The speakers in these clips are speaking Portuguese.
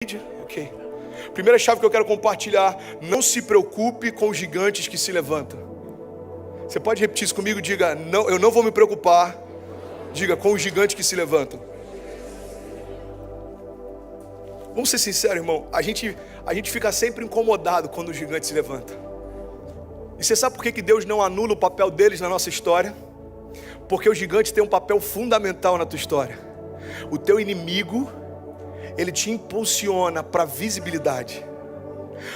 Ok. Primeira chave que eu quero compartilhar: não se preocupe com os gigantes que se levantam. Você pode repetir isso comigo? Diga: não, eu não vou me preocupar. Diga: com os gigantes que se levantam. Vamos ser sinceros, irmão. A gente fica sempre incomodado quando os gigantes se levantam. E você sabe por que Deus não anula o papel deles na nossa história? Porque os gigantes têm um papel fundamental na tua história. O teu inimigo, ele te impulsiona para a visibilidade.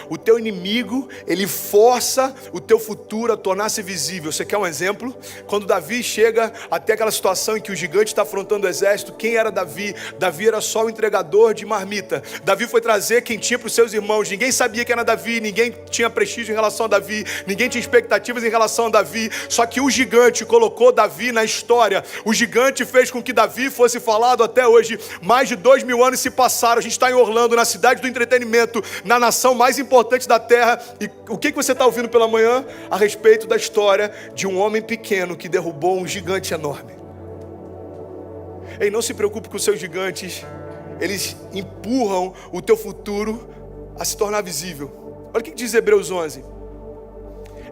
O teu inimigo, ele força o teu futuro a tornar-se visível. Você quer um exemplo? Quando Davi chega até aquela situação em que o gigante está afrontando o exército, quem era Davi? Davi era só o entregador de marmita. Davi foi trazer quem tinha para os seus irmãos. Ninguém sabia que era Davi, ninguém tinha prestígio em relação a Davi, ninguém tinha expectativas em relação a Davi. Só que o gigante colocou Davi na história. O gigante fez com que Davi fosse falado até hoje. Mais de 2000 anos se passaram. A gente está em Orlando, na cidade do entretenimento, na nação mais importante da terra. E o que você está ouvindo pela manhã? A respeito da história de um homem pequeno que derrubou um gigante enorme. Ei, não se preocupe com os seus gigantes. Eles empurram o teu futuro a se tornar visível. Olha o que diz Hebreus 11.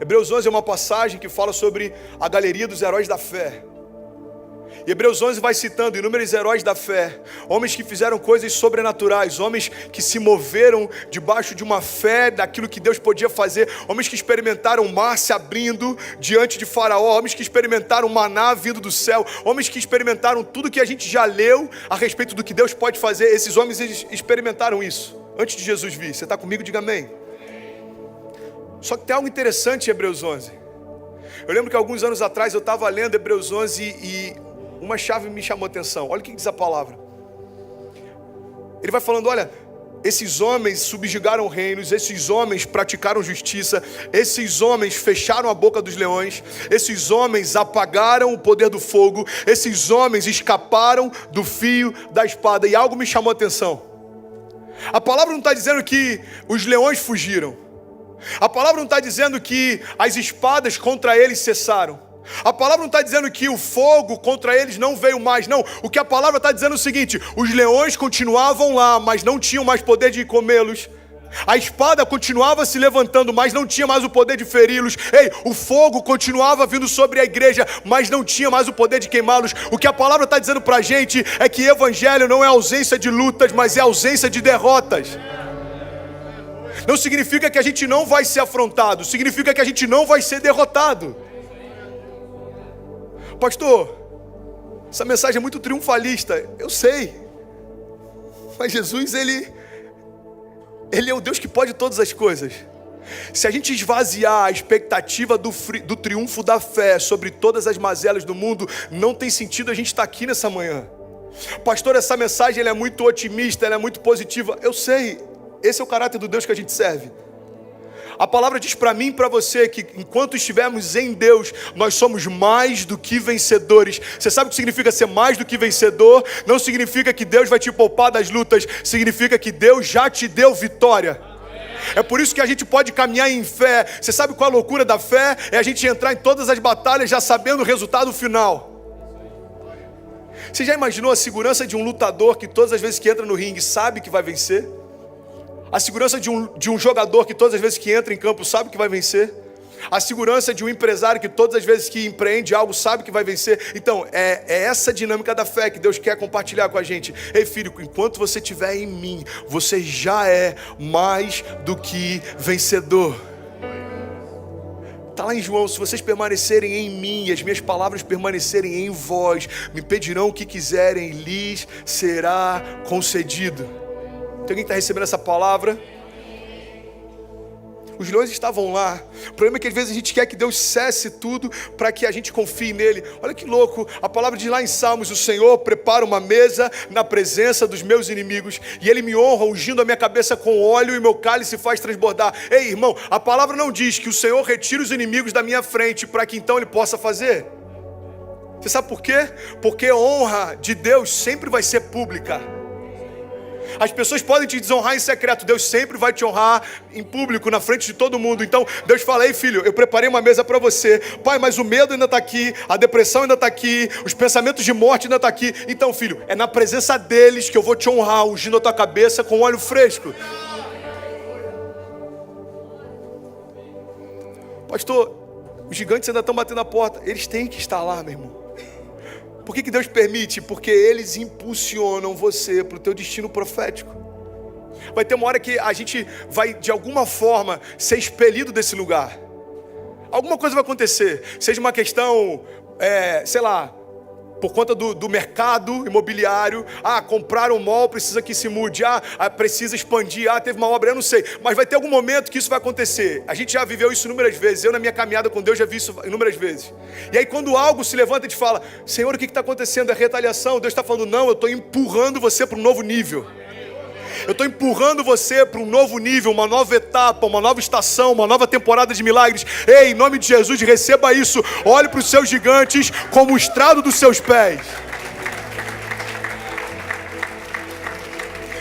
Hebreus 11 é uma passagem que fala sobre a galeria dos heróis da fé. E Hebreus 11 vai citando inúmeros heróis da fé, homens que fizeram coisas sobrenaturais, homens que se moveram debaixo de uma fé daquilo que Deus podia fazer, homens que experimentaram o mar se abrindo diante de Faraó, homens que experimentaram o maná vindo do céu, homens que experimentaram tudo que a gente já leu a respeito do que Deus pode fazer. Esses homens experimentaram isso antes de Jesus vir. Você está comigo? Diga amém. Só que tem algo interessante em Hebreus 11. Eu lembro que alguns anos atrás eu estava lendo Hebreus 11 e uma chave me chamou a atenção. Olha o que diz a palavra. Ele vai falando: olha, esses homens subjugaram reinos, esses homens praticaram justiça, esses homens fecharam a boca dos leões, esses homens apagaram o poder do fogo, esses homens escaparam do fio da espada. E algo me chamou a atenção. A palavra não está dizendo que os leões fugiram. A palavra não está dizendo que as espadas contra eles cessaram. A palavra não está dizendo que o fogo contra eles não veio mais. Não, o que a palavra está dizendo é o seguinte: os leões continuavam lá, mas não tinham mais poder de comê-los. A espada continuava se levantando, mas não tinha mais o poder de feri-los. Ei, o fogo continuava vindo sobre a igreja, mas não tinha mais o poder de queimá-los. O que a palavra está dizendo para a gente é que evangelho não é ausência de lutas, mas é ausência de derrotas. Não significa que a gente não vai ser afrontado, significa que a gente não vai ser derrotado. Pastor, essa mensagem é muito triunfalista. Eu sei. Mas Jesus, Ele é o Deus que pode todas as coisas. Se a gente esvaziar a expectativa do triunfo da fé sobre todas as mazelas do mundo, não tem sentido a gente estar aqui nessa manhã. Pastor, essa mensagem ela é muito otimista, ela é muito positiva. Eu sei. Esse é o caráter do Deus que a gente serve. A palavra diz para mim e para você que enquanto estivermos em Deus, nós somos mais do que vencedores. Você sabe o que significa ser mais do que vencedor? Não significa que Deus vai te poupar das lutas, significa que Deus já te deu vitória. É por isso que a gente pode caminhar em fé. Você sabe qual a loucura da fé? É a gente entrar em todas as batalhas já sabendo o resultado final. Você já imaginou a segurança de um lutador que todas as vezes que entra no ringue sabe que vai vencer? A segurança de um jogador que todas as vezes que entra em campo sabe que vai vencer. A segurança de um empresário que todas as vezes que empreende algo sabe que vai vencer. Então, é essa dinâmica da fé que Deus quer compartilhar com a gente. Ei, filho, enquanto você estiver em mim, você já é mais do que vencedor. Está lá em João: se vocês permanecerem em mim e as minhas palavras permanecerem em vós, me pedirão o que quiserem, lhes será concedido. Tem alguém que está recebendo essa palavra? Os leões estavam lá. O problema é que às vezes a gente quer que Deus cesse tudo para que a gente confie nele. Olha que louco, a palavra diz lá em Salmos: o Senhor prepara uma mesa na presença dos meus inimigos, e Ele me honra ungindo a minha cabeça com óleo, e meu cálice faz transbordar. Ei, irmão, a palavra não diz que o Senhor retira os inimigos da minha frente para que então Ele possa fazer. Você sabe por quê? Porque a honra de Deus sempre vai ser pública. As pessoas podem te desonrar em secreto, Deus sempre vai te honrar em público, na frente de todo mundo. Então Deus fala: ei filho, eu preparei uma mesa para você. Pai, mas o medo ainda está aqui, a depressão ainda está aqui, os pensamentos de morte ainda estão aqui. Então filho, é na presença deles que eu vou te honrar, ungindo a tua cabeça com óleo fresco. Pastor, os gigantes ainda estão batendo a porta. Eles têm que estar lá, meu irmão. Por que Deus permite? Porque eles impulsionam você para o teu destino profético. Vai ter uma hora que a gente vai, de alguma forma, ser expelido desse lugar. Alguma coisa vai acontecer. Seja uma questão, sei lá, por conta do mercado imobiliário. Compraram um mall, precisa que se mude. Precisa expandir. Teve uma obra, eu não sei. Mas vai ter algum momento que isso vai acontecer. A gente já viveu isso inúmeras vezes. Eu, na minha caminhada com Deus, já vi isso inúmeras vezes. E aí, quando algo se levanta e te fala: Senhor, o que está acontecendo? É retaliação. Deus está falando: não, eu estou empurrando você para um novo nível. Eu estou empurrando você para um novo nível, uma nova etapa, uma nova estação, uma nova temporada de milagres. Ei, em nome de Jesus, receba isso. Olhe para os seus gigantes como o estrado dos seus pés.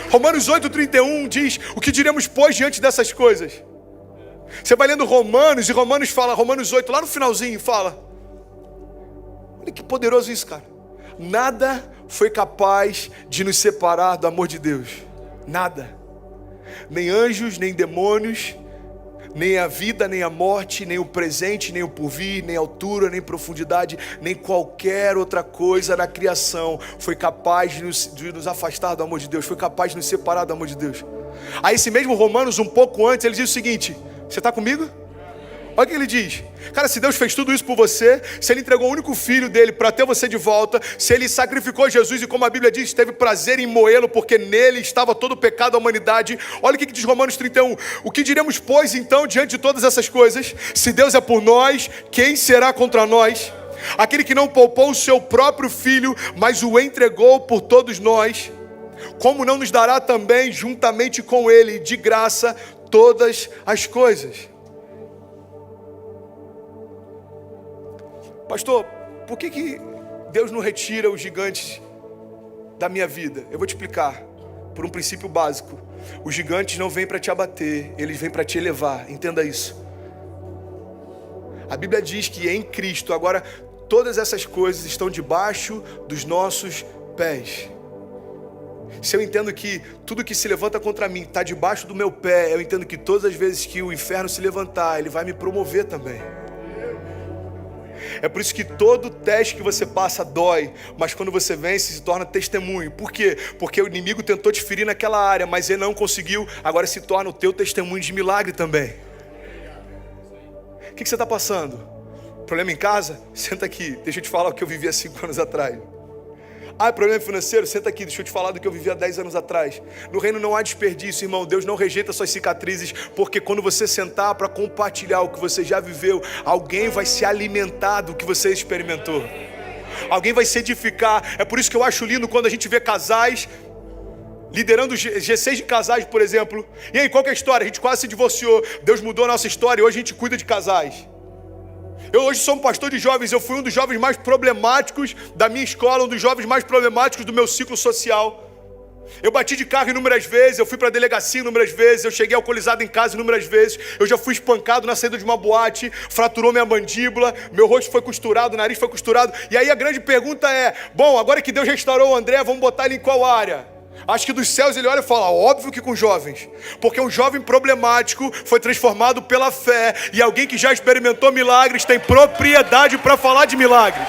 Romanos 8:31 diz: o que diremos, pois, diante dessas coisas? Você vai lendo Romanos, e Romanos fala, Romanos 8, lá no finalzinho, fala: olha que poderoso isso, cara. Nada foi capaz de nos separar do amor de Deus. Nada. Nem anjos, nem demônios, nem a vida, nem a morte, nem o presente, nem o porvir, nem altura, nem profundidade, nem qualquer outra coisa na criação foi capaz de nos afastar do amor de Deus, foi capaz de nos separar do amor de Deus. Aí esse mesmo Romanos, um pouco antes, ele diz o seguinte: você está comigo? Olha o que ele diz. Cara, se Deus fez tudo isso por você, se Ele entregou o único filho dele para ter você de volta, se Ele sacrificou Jesus e, como a Bíblia diz, teve prazer em moê-lo, porque nele estava todo o pecado da humanidade. Olha o que diz Romanos 31. O que diremos, pois, então, diante de todas essas coisas? Se Deus é por nós, quem será contra nós? Aquele que não poupou o seu próprio filho, mas o entregou por todos nós, como não nos dará também, juntamente com ele, de graça, todas as coisas? Pastor, por que Deus não retira os gigantes da minha vida? Eu vou te explicar, por um princípio básico. Os gigantes não vêm para te abater, eles vêm para te elevar, entenda isso. A Bíblia diz que em Cristo, agora, todas essas coisas estão debaixo dos nossos pés. Se eu entendo que tudo que se levanta contra mim está debaixo do meu pé, eu entendo que todas as vezes que o inferno se levantar, ele vai me promover também. É por isso que todo teste que você passa dói, mas quando você vence, se torna testemunho. Por quê? Porque o inimigo tentou te ferir naquela área, mas ele não conseguiu, agora se torna o teu testemunho de milagre também. O que você está passando? Problema em casa? Senta aqui, deixa eu te falar o que eu vivi há 5 anos atrás. Problema financeiro? Senta aqui, deixa eu te falar do que eu vivi há 10 anos atrás. No reino não há desperdício, irmão. Deus não rejeita suas cicatrizes, porque quando você sentar para compartilhar o que você já viveu, alguém vai se alimentar do que você experimentou. Alguém vai se edificar. É por isso que eu acho lindo quando a gente vê casais liderando G6 de casais, por exemplo. E aí, qual que é a história? A gente quase se divorciou. Deus mudou a nossa história e hoje a gente cuida de casais. Eu hoje sou um pastor de jovens, eu fui um dos jovens mais problemáticos da minha escola, um dos jovens mais problemáticos do meu ciclo social. Eu bati de carro inúmeras vezes, eu fui para a delegacia inúmeras vezes, eu cheguei alcoolizado em casa inúmeras vezes, eu já fui espancado na saída de uma boate, fraturou minha mandíbula, meu rosto foi costurado, o nariz foi costurado. E aí a grande pergunta é, bom, agora que Deus restaurou o André, vamos botar ele em qual área? Acho que dos céus ele olha e fala, óbvio que com jovens, porque um jovem problemático foi transformado pela fé, e alguém que já experimentou milagres tem propriedade para falar de milagres.